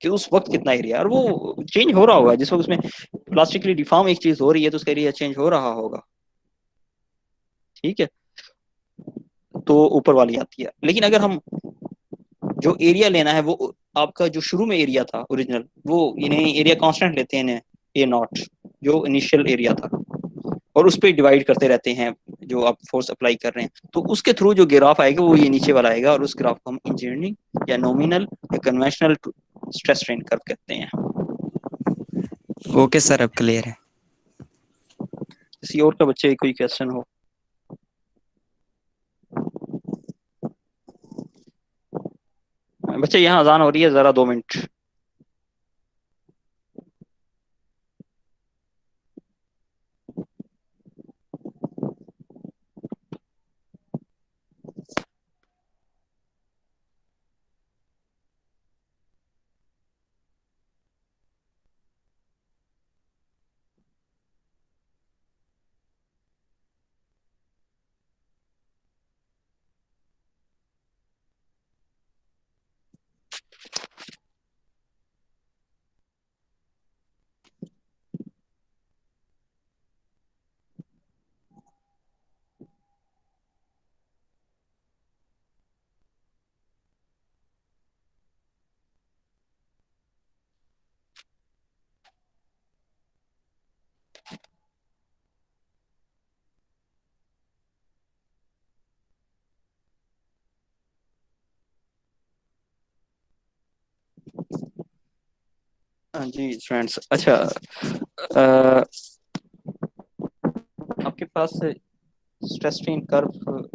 कि उस वक्त कितना एरिया, और वो चेंज हो रहा होगा जिस वक्त उसमें प्लास्टिकली डिफॉर्म एक चीज हो रही है तो उसका एरिया चेंज हो रहा होगा, ठीक है। तो ऊपर वाली आती है। लेकिन अगर हम जो एरिया लेना है वो आपका जो शुरू में एरिया था ओरिजिनल, वो इन्हें एरिया कांस्टेंट लेते हैं, ए नॉट, जो इनिशियल एरिया था, और उस पर डिवाइड करते रहते हैं जो आप फोर्स अप्लाई कर रहे हैं, तो उसके थ्रू जो ग्राफ आएगा वो ये नीचे वाला आएगा, और उस ग्राफ को हम इंजीनियरिंग या नॉमिनल या कन्वेंशनल स्ट्रेस स्ट्रेन कर्व कहते हैं। ओके सर, अब क्लियर है। किसी और का बच्चे कोई क्वेश्चन हो? बच्चे यहाँ अजान हो रही है, जरा 2 मिनट। हाँ जी फ्रेंड्स, अच्छा अ, आपके पास स्ट्रेस स्ट्रेन कर्व,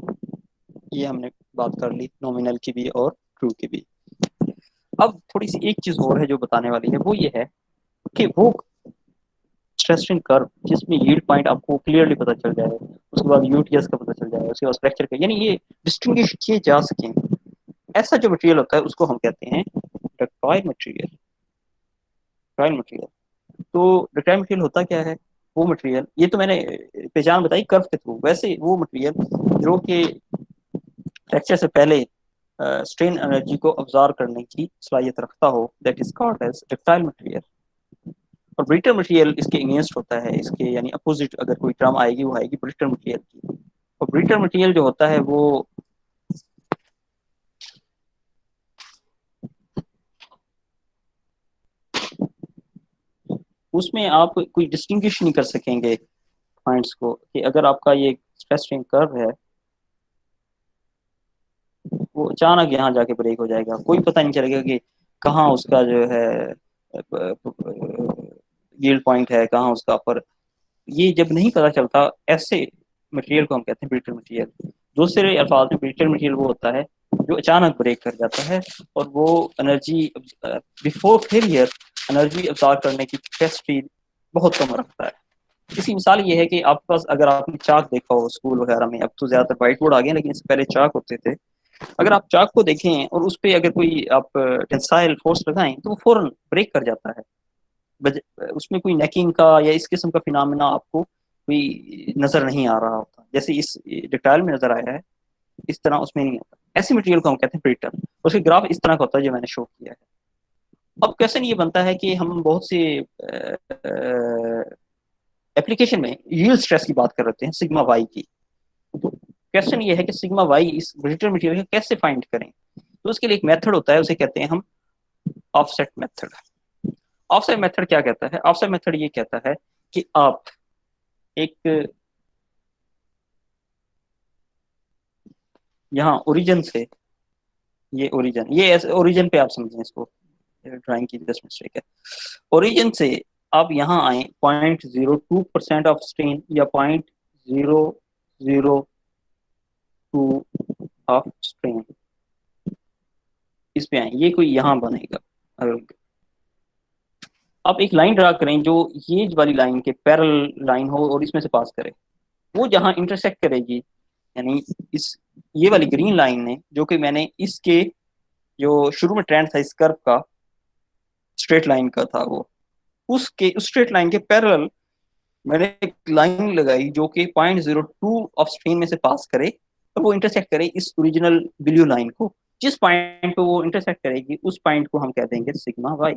ये हमने बात कर ली नॉमिनल की भी और ट्रू की भी। अब थोड़ी सी एक चीज और है जो बताने वाली है, वो ये है कि वो स्ट्रेस स्ट्रेन कर्व जिसमें यील्ड पॉइंट आपको क्लियरली पता चल जाए, उसके बाद यूटीएस का पता चल जाए, उसके बाद फ्रैक्चर का, यानी ये डिस्टिंग्विश किए जा सकें, ऐसा जो मटेरियल होता है उसको हम कहते हैं डक्टाइल मटेरियल। डक्टाइल मटेरियल, तो डक्टाइल मटेरियल होता क्या है? वो मटेरियल, ये तो मैंने पहचान बताई कर्व के थ्रू, वैसे वो मटेरियल जो कि फ्रैक्चर से पहले स्ट्रेन एनर्जी को अब्जॉर्ब करने की सलाहियत रखता हो, that is called as ductile material. और ब्रिटल मटेरियल इसके अगेंस्ट होता है, इसके यानी अपोजिट अगर कोई टर्म आएगी वो आएगी ब्रिटल मटेरियल की। और ब्रिटल मटेरियल जो होता है वो उसमें आप कोई डिस्टिंग्विश नहीं कर सकेंगे पॉइंट्स को, कि अगर आपका ये स्ट्रेस स्ट्रेन कर्व है वो अचानक यहाँ जाके ब्रेक हो जाएगा, कोई पता नहीं चलेगा कि कहाँ उसका जो है यील्ड पॉइंट है, कहाँ उसका अपर, ये जब नहीं पता चलता, ऐसे मटेरियल को हम कहते हैं ब्रिटल मटेरियल। दूसरे अल्फाज में ब्रिटल मटेरियल वो होता है जो अचानक ब्रेक कर जाता है और वो energy before failure energy absorb करने की कैपेसिटी बहुत कम रखता है। इसकी मिसाल ये है कि आपके पास, अगर आपने चाक देखा हो स्कूल वगैरह में, अब तो ज्यादातर व्हाइट बोर्ड आ गए लेकिन इससे पहले चाक होते थे, अगर आप चाक को देखें और उस पर अगर कोई आप टेंसाइल फोर्स लगाएं तो वो फौरन ब्रेक कर जाता है। उसमें कोई नेकिंग का या इस किस्म का फिनोमेना आपको कोई नजर नहीं आ रहा होता, जैसे इस डिटेल में नजर आया है, इस तरह उसमें नहीं आता। ऐसे मटेरियल को हम कहते हैं ब्रिटल। उसके ग्राफ इस तरह का होता है जो मैंने शो किया है। अब क्वेश्चन ये बनता है कि हम बहुत से एप्लीकेशन में यील्ड स्ट्रेस की बात कर रहे हैं, सिग्मा वाई की। तो क्वेश्चन ये है कि सिग्मा वाई इस ब्रिटल मटेरियल को कैसे फाइंड करें। तो उसके लिए एक मेथड होता है, उसे कहते हैं हम ऑफसेट मेथड। ऑफसेट मेथड क्या कहता है? ऑफसेट मेथड ये कहता है कि आप एक यहाँ ओरिजिन से, ये ओरिजिन, ये ऐसे ओरिजिन पे आप समझें इसको, ड्राइंग की जस्ट मिस्टेक है। ओरिजिन से आप यहाँ आए 0.02% ऑफ स्ट्रेन या 0.002 ऑफ स्ट्रेन, इस पे आए, ये कोई यहाँ बनेगा। अगर आप एक लाइन ड्रा करें जो ये वाली लाइन के पैरेलल लाइन हो और इसमें से पास करे, वो जहाँ इंटरसेक्ट करेगी, यानी इस ये वाली ग्रीन लाइन ने, जो कि मैंने इसके जो शुरू में ट्रेंड था इस कर्व का, स्ट्रेट लाइन का था वो, उसके उस स्ट्रेट लाइन के पैरेलल मैंने एक लाइन लगाई जो कि 0.02 ऑफ स्ट्रेन में से पास करे और वो इंटरसेक्ट करे इस ओरिजिनल ब्लू लाइन को। जिस पॉइंट पे वो इंटरसेक्ट करेगी उस पॉइंट को हम कह देंगे सिग्मा वाई।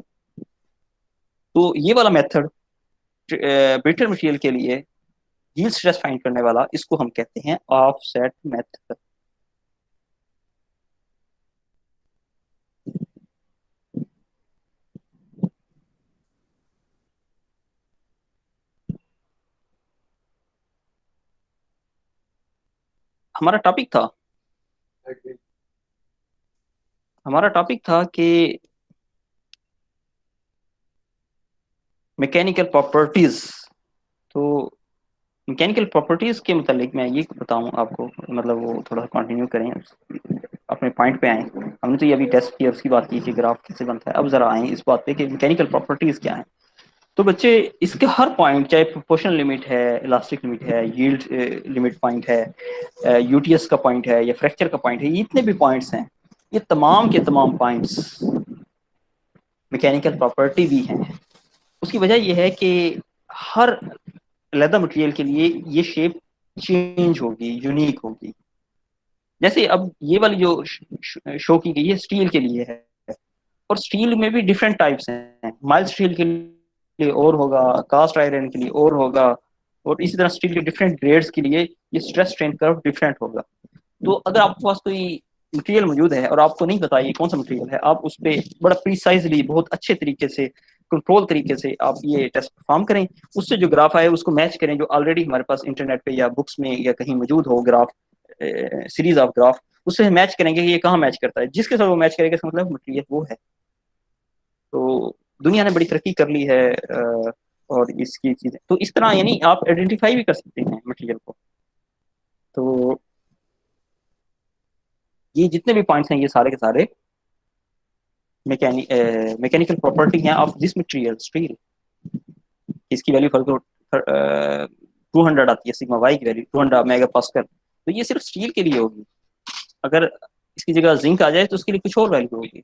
तो ये वाला मेथड ब्रिटल मटेरियल के लिए यील्ड स्ट्रेस फाइंड करने वाला, इसको हम कहते हैं ऑफसेट मेथड। हमारा टॉपिक था हमारा टॉपिक था कि मैकेनिकल प्रॉपर्टीज। तो मैकेनिकल प्रॉपर्टीज के मतलब मैं ये बताऊं आपको, मतलब वो थोड़ा कंटिन्यू करें, अपने पॉइंट पे आए। हमने तो ये अभी टेस्ट किया, उसकी बात की कि ग्राफ कैसे बनता है, अब जरा आए इस बात पे कि मैकेनिकल प्रॉपर्टीज क्या है। तो बच्चे, इसके हर पॉइंट, चाहे प्रोपोर्शनल लिमिट है, इलास्टिक लिमिट है, यील्ड लिमिट पॉइंट है, यूटीएस का पॉइंट है या फ्रैक्चर का पॉइंट है, ये इतने भी पॉइंट्स हैं, ये तमाम के तमाम पॉइंट्स मैकेनिकल प्रॉपर्टी भी हैं। उसकी वजह यह है कि हर लेदर मटेरियल के लिए ये शेप चेंज होगी, यूनिक होगी। जैसे अब ये वाली जो शो की गई है स्टील के लिए है, और स्टील में भी डिफरेंट टाइप्स हैं। माइल्ड स्टील के लिए और होगा, कास्ट आयरन के लिए और होगा, और इसी तरह स्टील के डिफरेंट ग्रेड्स के लिए ये स्ट्रेस स्ट्रेन कर्व डिफरेंट होगा। तो अगर आपके पास कोई मटेरियल मौजूद है और आपको नहीं पता ये कौन सा मटेरियल है, आप उस पर बड़ा प्रिसाइजली, बहुत अच्छे तरीके से, कंट्रोल तरीके से आप ये टेस्ट परफॉर्म करें, उससे जो ग्राफ आए उसको मैच करें जो ऑलरेडी हमारे पास इंटरनेट पे या बुक्स में या कहीं मौजूद हो, ग्राफ सीरीज ऑफ ग्राफ, उससे मैच करेंगे कि ये कहाँ मैच करता है। जिसके साथ वो मैच करेगा इसका मतलब मटेरियल वो है। तो दुनिया ने बड़ी तरक्की कर ली है और इसकी चीजें तो इस तरह यानी आप आइडेंटिफाई भी कर सकते हैं मटेरियल को। तो ये जितने भी पॉइंट्स हैं ये सारे के सारे मैकेनिकल प्रॉपर्टी हैं ऑफ दिस मटेरियल स्टील। इसकी वैल्यू फॉर 200 आती है, सिग्मा वाई की वैल्यू 200 मेगा पास्कल। तो ये सिर्फ स्टील के लिए होगी। अगर इसकी जगह जिंक आ जाए तो उसके लिए कुछ और वैल्यू होगी,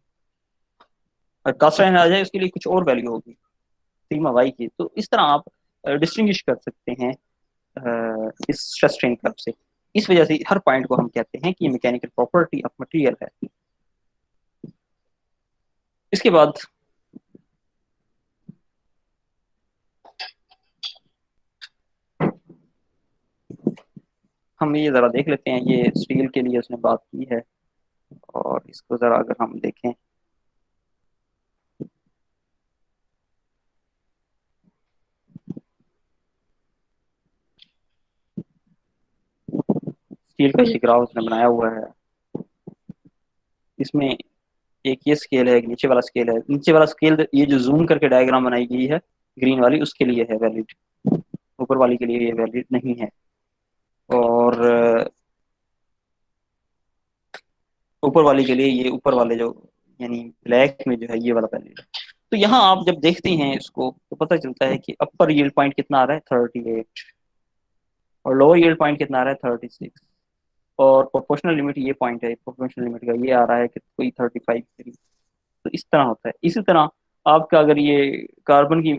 और कास्ट आयरन आ जाए उसके लिए कुछ और वैल्यू होगी सिग्मा वाई की। तो इस तरह आप डिस्टिंग्विश कर सकते हैं इस स्ट्रेस स्ट्रेन कर्व से। इस वजह से हर पॉइंट को हम कहते हैं कि ये मैकेनिकल प्रॉपर्टी ऑफ मटेरियल है। इसके बाद हम ये ज़रा देख लेते हैं, ये स्टील के लिए उसने बात की है और इसको ज़रा अगर हम देखें स्टील का ये ग्राफ उसने बनाया हुआ है। इसमें एक ये स्केल है, एक नीचे वाला स्केल है। नीचे वाला स्केल ये जो जूम करके डायग्राम बनाई गई है ग्रीन वाली उसके लिए है वैलिड, ऊपर वाली के लिए ये वैलिड नहीं है। और ऊपर वाली के लिए ये ऊपर वाले जो यानी ब्लैक में जो है ये वाला वैलिड है। तो यहाँ आप जब देखते हैं इसको तो पता चलता है कि अपर यील्ड पॉइंट कितना आ रहा है 38 और लोअर यील्ड पॉइंट कितना आ रहा है 36 और प्रोपोर्शनल लिमिट ये पॉइंट है, प्रोपोर्शनल लिमिट का ये आ रहा है कि कोई 35 3। तो इस तरह होता है। इसी तरह आपका अगर ये कार्बन की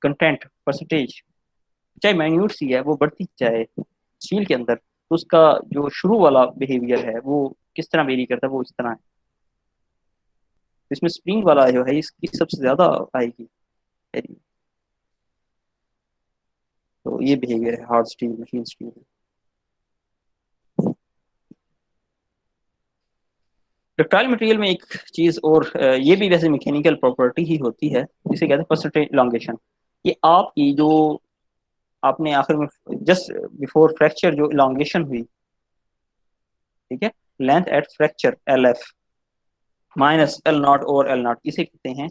कंटेंट परसेंटेज चाहे माइन्यूट सी है वो बढ़ती जाए स्टील के अंदर तो उसका जो शुरू वाला बिहेवियर है वो किस तरह वेरी करता है वो इस तरह है। इसमें स्प्रिंग वाला जो है इसकी सबसे ज्यादा आएगी। तो ये बिहेवियर है hard steel machine steel. Ductile material में एक चीज और ये भी वैसे मैकेनिकल प्रॉपर्टी ही होती है जिसे कहते हैं परसेंटेज इलांगेशन। ये आपकी जो आपने आखिर में जस्ट बिफोर फ्रैक्चर जो इलांगेशन हुई, ठीक है, length at fracture L F minus L naught और एल नॉट, इसे कहते हैं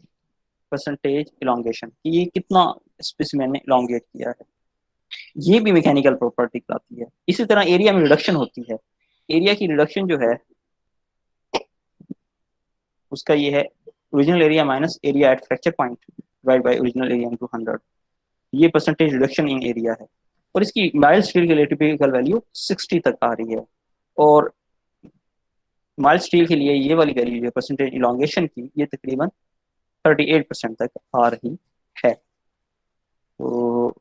परसेंटेज इलांगेशन कि ये कितना स्पेसिमेन ने इलांगेट किया है। ये भी मैकेनिकल प्रॉपर्टी कहलाती है। इसी तरह एरिया में रिडक्शन होती है। एरिया की रिडक्शन जो है उसका ये है original area minus area at fracture point divide by original area into 100। ये परसेंटेज रिडक्शन इन एरिया है और इसकी माइल्ड स्टील के लिए टिपिकल वैल्यू 60 तक आ रही है और माइल्ड स्टील के लिए ये वाली वैल्यू जो परसेंटेज इलांगेशन की ये तकरीबन 38% तक आ रही है। तो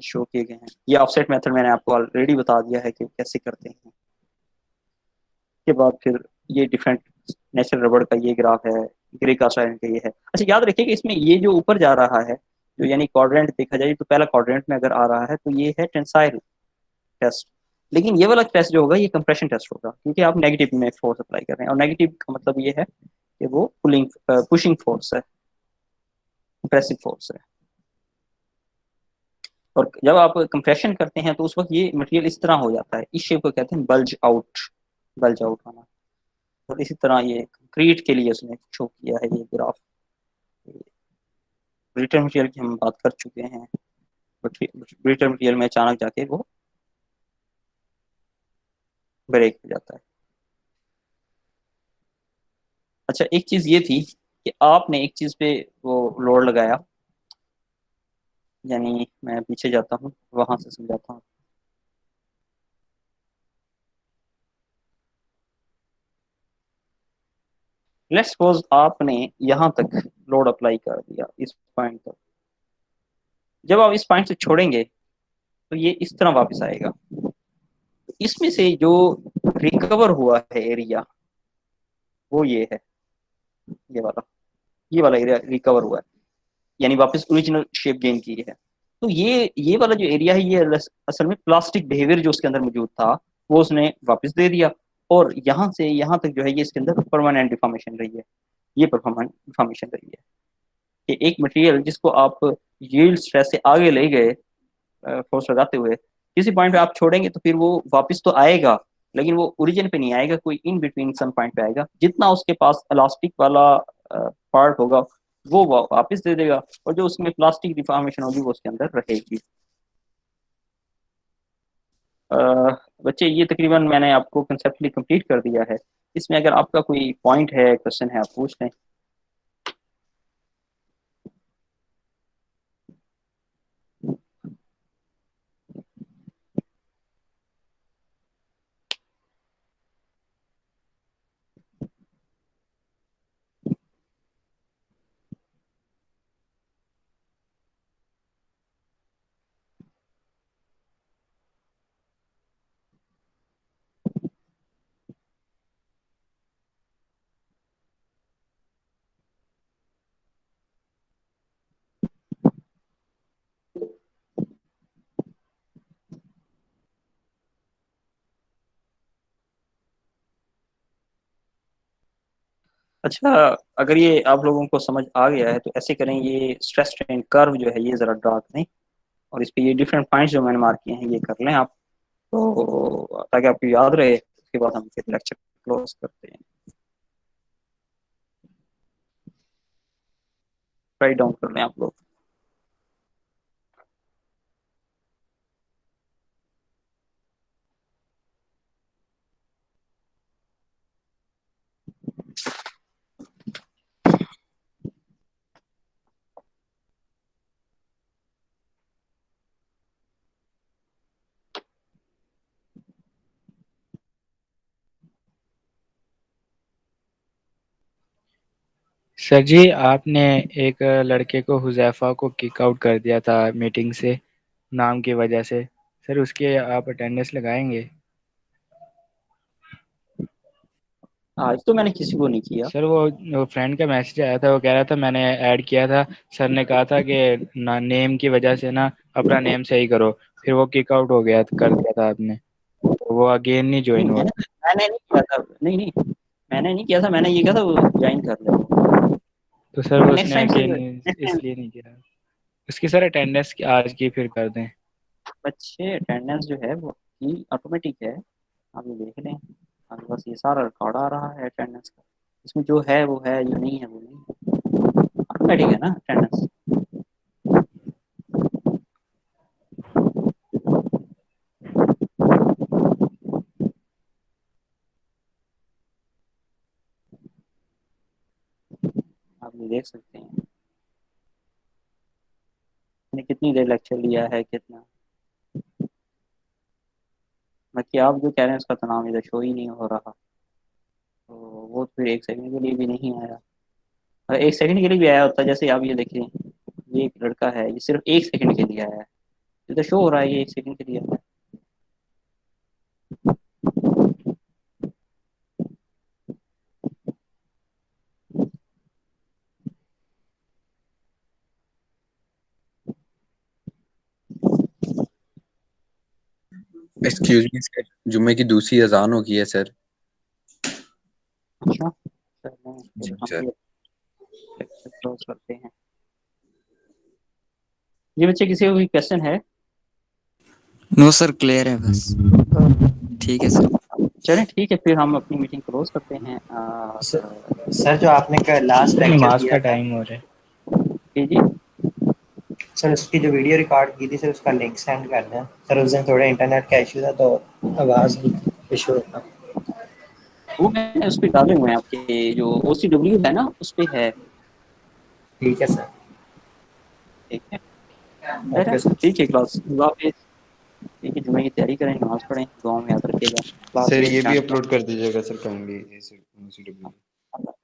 शो किए गए हैं। ये ऑफसेट मेथड मैंने आपको ऑलरेडी बता दिया है कि कैसे करते हैं। के बाद फिर ये डिफरेंट नेचुरल रबड़ का ये ग्राफ है, ग्रे कास्ट आयरन का ये है। अच्छा याद रखिए कि इसमें ये जो ऊपर जा रहा है जो यानी क्वाड्रेंट देखा जाए तो पहला क्वाड्रेंट में अगर आ रहा है तो ये है टेंसाइल टेस्ट, लेकिन ये वाला टेस्ट जो होगा ये कंप्रेशन टेस्ट होगा क्योंकि आप नेगेटिव में फोर्स अप्लाई कर रहे हैं और नेगेटिव का मतलब ये है कि वो पुशिंग फोर्स है, कंप्रेसिव फोर्स है। और जब आप कंप्रेशन करते हैं तो उस वक्त ये मटेरियल इस तरह हो जाता है, इस शेप को कहते हैं बल्ज आउट होना। और इसी तरह ये कंक्रीट के लिए उसने शो किया है ये ग्राफ। ब्रिटल मटेरियल की हम बात कर चुके हैं, ब्रिटल मटेरियल में अचानक जाके वो ब्रेक हो जाता है। अच्छा एक चीज ये थी कि आपने एक चीज पे वो लोड लगाया, यानी मैं पीछे जाता हूँ वहां से समझाता हूँ। लेट्स सपोज आपने यहां तक लोड अप्लाई कर दिया इस पॉइंट तक। जब आप इस पॉइंट से छोड़ेंगे तो ये इस तरह वापस आएगा। इसमें से जो रिकवर हुआ है एरिया वो ये है, ये वाला एरिया रिकवर हुआ है यानी वापस ओरिजिनल शेप गेन की है। तो ये वाला जो एरिया है ये असल में प्लास्टिक बिहेवियर जो उसके अंदर मौजूद था वो उसने वापस दे दिया और यहाँ से यहाँ तक जो है ये इसके अंदर परमानेंट डिफॉर्मेशन रही है। ये परमानेंट डिफॉर्मेशन रही है कि एक मटेरियल जिसको आप यील्ड स्ट्रेस से आगे ले गए फोर्स लगाते हुए किसी पॉइंट पे आप छोड़ेंगे तो फिर वो वापस तो आएगा लेकिन वो ओरिजिन पे नहीं आएगा, कोई इन बिटवीन सम पॉइंट पे आएगा। जितना उसके पास इलास्टिक वाला पार्ट होगा वो वापस दे देगा, और जो उसमें प्लास्टिक डिफॉर्मेशन होगी वो उसके अंदर रहेगी। बच्चे ये तकरीबन मैंने आपको कंसेप्टली कंप्लीट कर दिया है। इसमें अगर आपका कोई पॉइंट है, क्वेश्चन है, आप पूछ लें। अच्छा, अगर ये आप लोगों को समझ आ गया है तो ऐसे करें, ये स्ट्रेस स्ट्रेन कर्व जो है ये ज़रा ड्रा करें, और इस पे ये डिफरेंट पॉइंट्स जो मैंने मार्क किए हैं ये कर लें आप, तो ताकि आपको याद रहे। उसके बाद हम फिर लेक्चर क्लोज करते हैं। राइट डाउन कर लें आप लोग। सर जी, आपने एक लड़के को, हुज़ैफा को, किक आउट कर दिया था मीटिंग से नाम की वजह से। सर उसके आप अटेंडेंस लगाएंगे? आज तो मैंने किसी को नहीं किया। सर वो फ्रेंड का मैसेज आया था, वो कह रहा था मैंने ऐड किया था, सर ने कहा था कि ना नेम की वजह से ना अपना नेम सही करो, फिर वो किक आउट हो गया, कर दिया था आपने, तो वो अगेन नहीं नहीं, ज्वाइन हुआ। मैंने नहीं किया था। नहीं नहीं, मैंने नहीं किया था। मैंने ये कहा था वो ज्वाइन कर ले। तो सर वो नेक्स्ट उसने टाइम से अगेन नेक्स्ट टाइम इसलिए नहीं किया। उसकी सर अटेंडेंस आज की फिर कर दें। बच्चे अटेंडेंस जो है वो ऑटोमेटिक है, आप ये देख लें। आपके पास ये सारा रिकॉर्ड आ रहा है अटेंडेंस का, इसमें जो है वो है, जो नहीं है वो नहीं। ऑटोमेटिक है ना अटेंडेंस। आप ये देख सकते हैं मैंने कितनी देर लेक्चर लिया है, कितना। बाकी आप जो कह रहे हैं उसका तो नाम इधर शो ही नहीं हो रहा, तो वो फिर एक सेकंड के लिए भी नहीं आया। अगर एक सेकंड के लिए भी आया होता, जैसे आप ये देखिए, ये एक लड़का है, ये सिर्फ एक सेकंड के लिए आया है, इधर शो हो रहा है ये एक सेकंड के लिए आया है। एक्सक्यूज मी सर, जुम्मे की दूसरी अजान हो गई है सर। अच्छा, चलो जी फिर हम सर। ये लेक्चर क्लोज करते हैं। ये बच्चे किसी को कोई क्वेश्चन है? नो सर, क्लियर है बस। ठीक है सर। चलें ठीक है, फिर हम अपनी मीटिंग क्लोज करते हैं। सर जो आपने लास्ट लेक्चर नमाज दिया का था टाइम हो रहा है। जी सर, उसकी जो वीडियो रिकॉर्ड की थी सर, उसका लिंक सेंड कर दें सर। उस दिन थोड़ा इंटरनेट का इशू था तो आवाज़ इशू था। वो मैंने उस पर डाले हुए हैं, आपके जो OCW है ना उस पर है। ठीक है सर। ठीक है, ओके सर। ठीक है क्लास, अल्लाह हाफिज़। ठीक है, जुम्मे की तैयारी करें, नमाज पढ़ें, दुआ में याद रखिएगा। अल्लाह सर हाफिज़, ये भी इंशाअल्लाह अपलोड कर दीजिएगा सर काइंडली,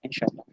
इंशाअल्लाह।